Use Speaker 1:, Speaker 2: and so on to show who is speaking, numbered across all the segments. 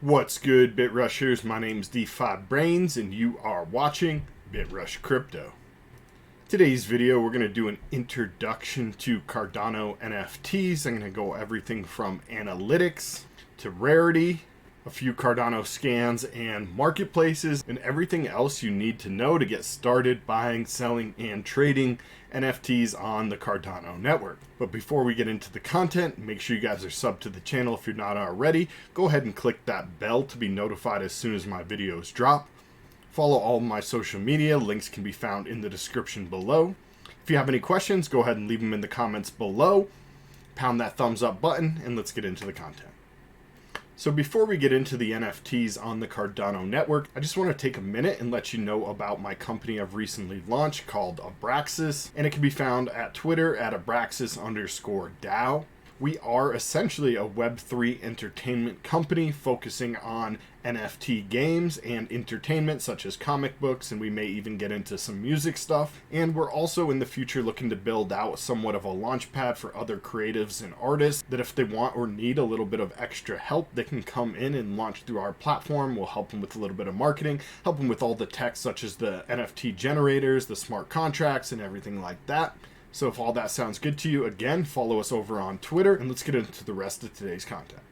Speaker 1: What's good, BitRushers? My name's D5Brains and you are watching BitRush Crypto. Today's video, we're going to do an introduction to Cardano NFTs. I'm going to go everything from analytics to rarity, a few Cardano scans and marketplaces, and everything else you need to know to get started buying, selling, and trading NFTs on the Cardano network. But before we get into the content, make sure you guys are subbed to the channel if you're not already. Go ahead and click that bell to be notified as soon as my videos drop. Follow all of my social media. Links can be found in the description below. If you have any questions, go ahead and leave them in the comments below. Pound that thumbs up button and let's get into the content. So before we get into the NFTs on the Cardano network, I just want to take a minute and let you know about my company I've recently launched called ABRAXAS, and it can be found at Twitter at ABRAXAS_DAO. We are essentially a Web3 entertainment company focusing on NFT games and entertainment such as comic books, and we may even get into some music stuff. And we're also in the future looking to build out somewhat of a launch pad for other creatives and artists that if they want or need a little bit of extra help, they can come in and launch through our platform. We'll help them with a little bit of marketing, help them with all the tech such as the NFT generators, the smart contracts, and everything like that. So if all that sounds good to you, again, follow us over on Twitter, and let's get into the rest of today's content.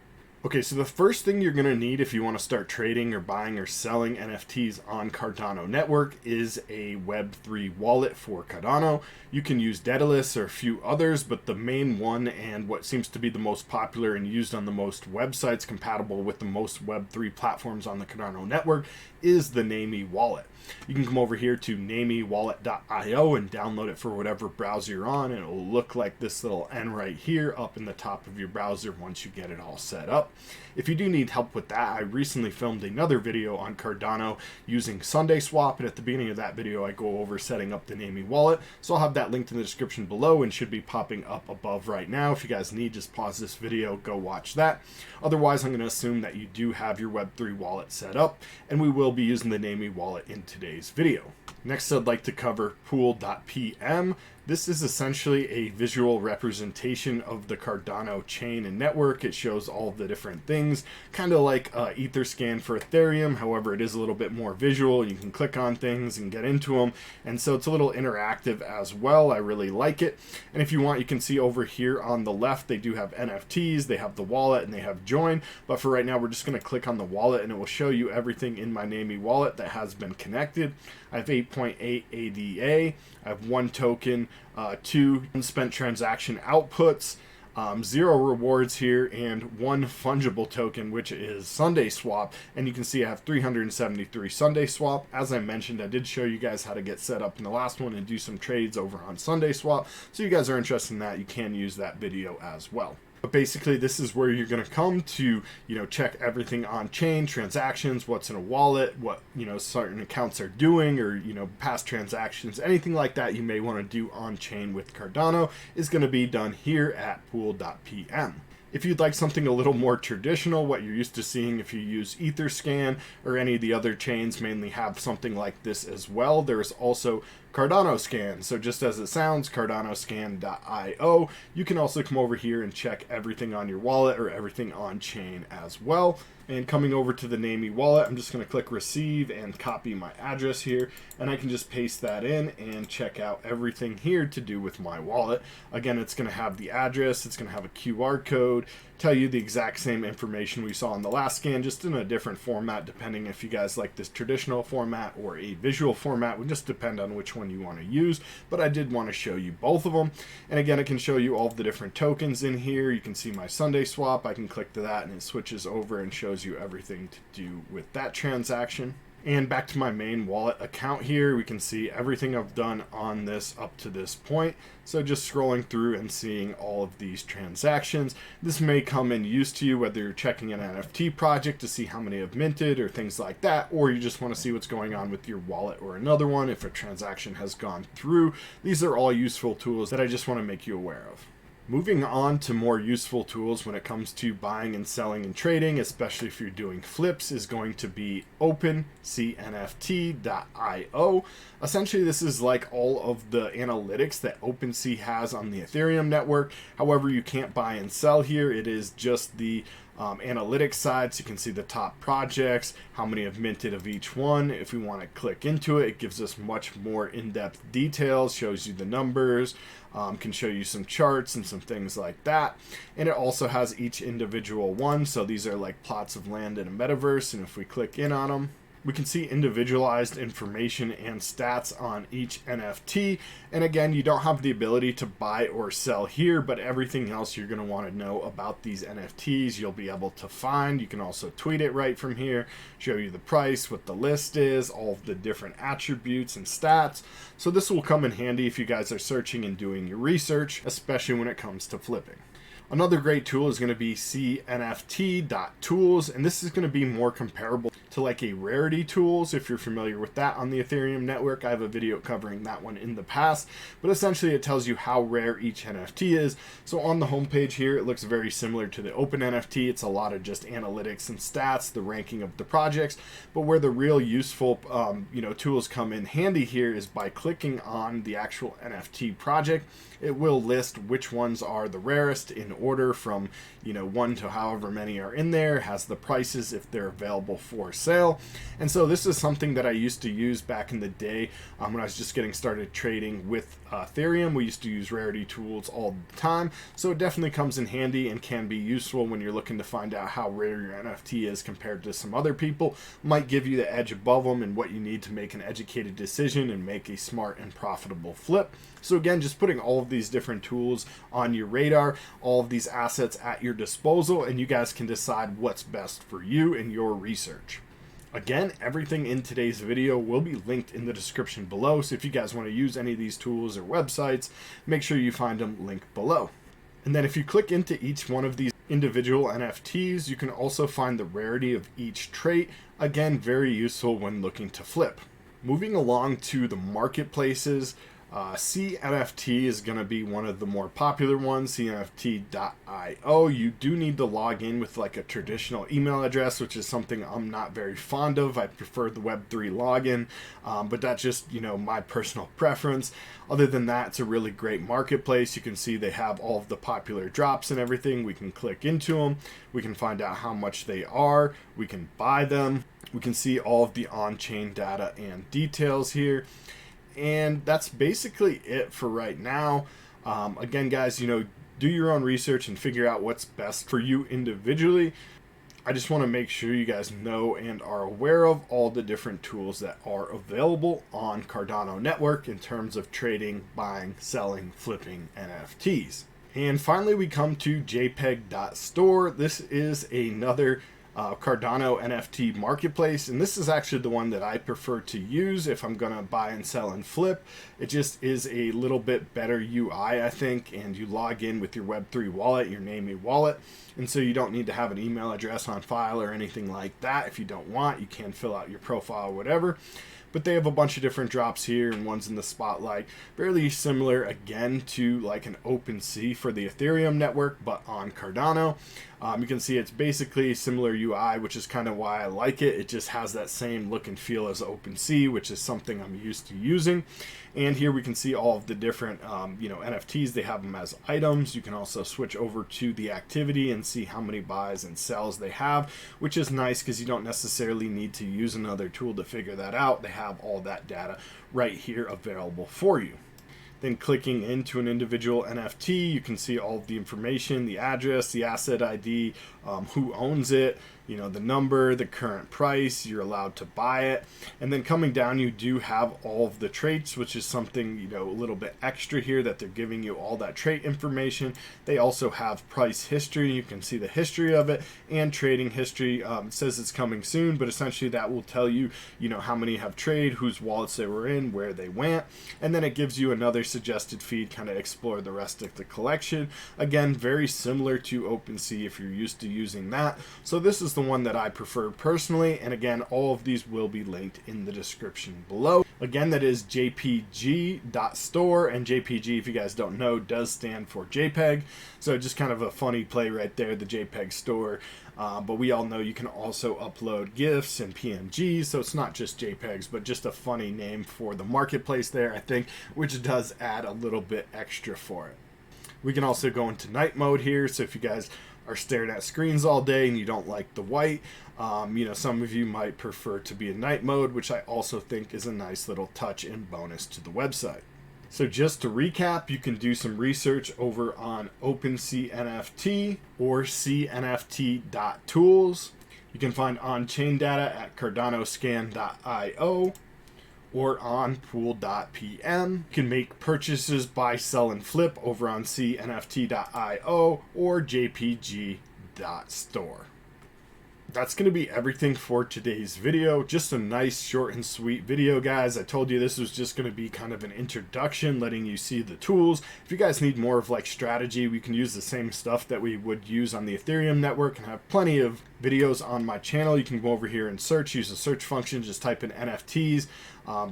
Speaker 1: Okay, so the first thing you're going to need if you want to start trading or buying or selling NFTs on Cardano network is a Web3 wallet for Cardano. You can use Daedalus or a few others, but the main one and what seems to be the most popular and used on the most websites compatible with the most Web3 platforms on the Cardano network is the Nami Wallet. You can come over here to namiwallet.io and download it for whatever browser you're on, and it will look like this little N right here up in the top of your browser once you get it all set up. If you do need help with that, I recently filmed another video on Cardano using SundaeSwap, and at the beginning of that video I go over setting up the Nami Wallet, so I'll have that linked in the description below and should be popping up above right now. If you guys need, just pause this video, go watch that. Otherwise, I'm going to assume that you do have your Web3 wallet set up, and we will be using the Nami Wallet in today's video. Next, I'd like to cover Pool.pm. This is essentially a visual representation of the Cardano chain and network. It shows all of the different things, kind of like Etherscan for Ethereum. However, it is a little bit more visual. You can click on things and get into them, and so it's a little interactive as well. I really like it. And if you want, you can see over here on the left, they do have NFTs, they have the wallet, and they have join. But for right now, we're just going to click on the wallet, and it will show you everything in my Nami wallet that has been connected. I have 8.8 ADA. I have 1 token, 2 unspent transaction outputs, 0 rewards here, and 1 fungible token, which is SundaeSwap. And you can see I have 373 SundaeSwap. As I mentioned, I did show you guys how to get set up in the last one and do some trades over on SundaeSwap. So you guys are interested in that, you can use that video as well. But basically, this is where you're going to come to, check everything on chain, transactions, what's in a wallet, what, certain accounts are doing, or, past transactions, anything like that you may want to do on chain with Cardano is going to be done here at Pool.pm. If you'd like something a little more traditional, what you're used to seeing if you use Etherscan or any of the other chains mainly have something like this as well. There's also Cardanoscan. So just as it sounds, Cardanoscan.io. You can also come over here and check everything on your wallet or everything on chain as well. And coming over to the Nami wallet, I'm just going to click receive and copy my address here, and I can just paste that in and check out everything here to do with my wallet. Again, it's going to have the address, it's going to have a QR code, tell you the exact same information we saw in the last scan, just in a different format, depending if you guys like this traditional format or a visual format. It would just depend on which one you want to use, but I did want to show you both of them. And again, it can show you all of the different tokens in here. You can see my SundaeSwap. I can click to that and it switches over and shows you everything to do with that transaction. And back to my main wallet account here, we can see everything I've done on this up to this point. So just scrolling through and seeing all of these transactions. This may come in use to you, whether you're checking an NFT project to see how many have minted or things like that, or you just want to see what's going on with your wallet or another one if a transaction has gone through. These are all useful tools that I just want to make you aware of. Moving on to more useful tools when it comes to buying and selling and trading, especially if you're doing flips, is going to be Opencnft.io. Essentially, this is like all of the analytics that OpenSea has on the Ethereum network. However, you can't buy and sell here. It is just the analytics side, so you can see the top projects, how many have minted of each one. If we want to click into it, it gives us much more in-depth details, shows you the numbers, can show you some charts and some things like that. And it also has each individual one, so these are like plots of land in a metaverse, and if we click in on them, we can see individualized information and stats on each NFT. And again, you don't have the ability to buy or sell here, but everything else you're going to want to know about these NFTs, you'll be able to find. You can also tweet it right from here, show you the price, what the list is, all of the different attributes and stats. So this will come in handy if you guys are searching and doing your research, especially when it comes to flipping. Another great tool is going to be CNFT.Tools, and this is going to be more comparable to like a rarity tools if you're familiar with that on the Ethereum network. I have a video covering that one in the past, but essentially it tells you how rare each NFT is. So on the homepage here, it looks very similar to the Opencnft. It's a lot of just analytics and stats, the ranking of the projects, but where the real useful tools come in handy here is by clicking on the actual NFT project. It will list which ones are the rarest in order from 1 to however many are in there, has the prices if they're available for sale. And so this is something that I used to use back in the day when I was just getting started trading with Ethereum. We used to use rarity tools all the time, so it definitely comes in handy and can be useful when you're looking to find out how rare your NFT is compared to some other people. Might give you the edge above them and what you need to make an educated decision and make a smart and profitable flip. So again, just putting all of these different tools on your radar, all of these assets at your disposal, and you guys can decide what's best for you and your research. Again, everything in today's video will be linked in the description below, so if you guys want to use any of these tools or websites, make sure you find them linked below. And then if you click into each one of these individual NFTs, you can also find the rarity of each trait. Again, very useful when looking to flip. Moving along to the marketplaces, CNFT is going to be one of the more popular ones, CNFT.io. You do need to log in with like a traditional email address, which is something I'm not very fond of. I prefer the Web3 login, but that's just, my personal preference. Other than that, it's a really great marketplace. You can see they have all of the popular drops and everything. We can click into them. We can find out how much they are. We can buy them. We can see all of the on-chain data and details here. And that's basically it for right now. Again, guys, do your own research and figure out what's best for you individually. I just want to make sure you guys know and are aware of all the different tools that are available on Cardano network in terms of trading, buying, selling, flipping NFTs. And finally, we come to jpg.store. This is another Cardano NFT marketplace, and this is actually the one that I prefer to use if I'm gonna buy and sell and flip. It just is a little bit better UI, I think, and you log in with your Web3 wallet, your Nami Wallet, and so you don't need to have an email address on file or anything like that. If you don't want, you can fill out your profile or whatever. But they have a bunch of different drops here, and one's in the spotlight. Fairly similar, again, to like an OpenSea for the Ethereum network, but on Cardano. You can see it's basically similar UI, which is kind of why I like it. It just has that same look and feel as OpenSea, which is something I'm used to using. And here we can see all of the different NFTs. They have them as items. You can also switch over to the activity and see how many buys and sells they have, which is nice because you don't necessarily need to use another tool to figure that out. They have all that data right here available for you. Then clicking into an individual NFT, you can see all of the information, the address, the asset ID, who owns it, the number, the current price, you're allowed to buy it. And then coming down, you do have all of the traits, which is something, a little bit extra here that they're giving you all that trait information. They also have price history. You can see the history of it and trading history. It says it's coming soon, but essentially that will tell you, how many have traded, whose wallets they were in, where they went. And then it gives you another suggested feed, kind of explore the rest of the collection. Again, very similar to OpenSea if you're used to using that. So this is the one that I prefer personally, and again, all of these will be linked in the description below. Again, that is jpg.store, and JPG, if you guys don't know, does stand for JPEG, so just kind of a funny play right there, the JPEG store. But we all know you can also upload GIFs and PNGs, so it's not just JPEGs, but just a funny name for the marketplace there, I think, which does add a little bit extra for it. We can also go into night mode here, so if you guys are staring at screens all day and you don't like the white. Some of you might prefer to be in night mode, which I also think is a nice little touch and bonus to the website. So just to recap, you can do some research over on Opencnft or CNFT.Tools. You can find on-chain data at Cardanoscan.io or on Pool.pm. You can make purchases, buy, sell, and flip over on CNFT.io or jpg.store. That's going to be everything for today's video. Just a nice, short and sweet video, guys. I told you this was just going to be kind of an introduction, letting you see the tools. If you guys need more of like strategy, we can use the same stuff that we would use on the Ethereum network, and have plenty of videos on my channel. You can go over here and search, use the search function, just type in NFTs,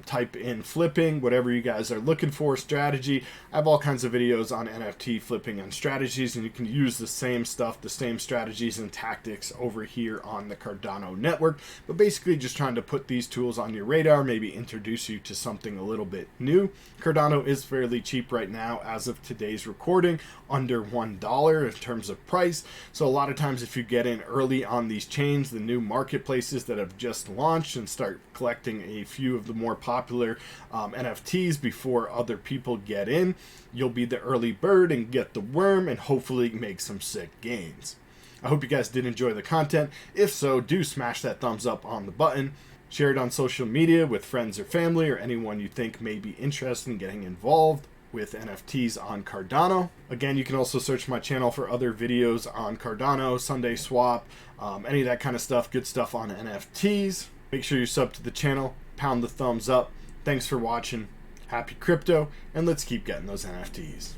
Speaker 1: type in flipping, whatever you guys are looking for, strategy. I have all kinds of videos on NFT flipping and strategies, and you can use the same stuff, the same strategies and tactics over here on the Cardano network. But basically just trying to put these tools on your radar, maybe introduce you to something a little bit new. Cardano is fairly cheap right now as of today's recording, under $1 in terms of price. So a lot of times if you get in early on these chains, the new marketplaces that have just launched, and start collecting a few of the more popular NFTs before other people get in, you'll be the early bird and get the worm and hopefully make some sick gains. I hope you guys did enjoy the content. If so, do smash that thumbs up on the button. Share it on social media with friends or family or anyone you think may be interested in getting involved with NFTs on Cardano. Again, you can also search my channel for other videos on Cardano, Sunday Swap, any of that kind of stuff, good stuff on NFTs. Make sure you sub to the channel, pound the thumbs up. Thanks for watching. Happy crypto, and let's keep getting those NFTs.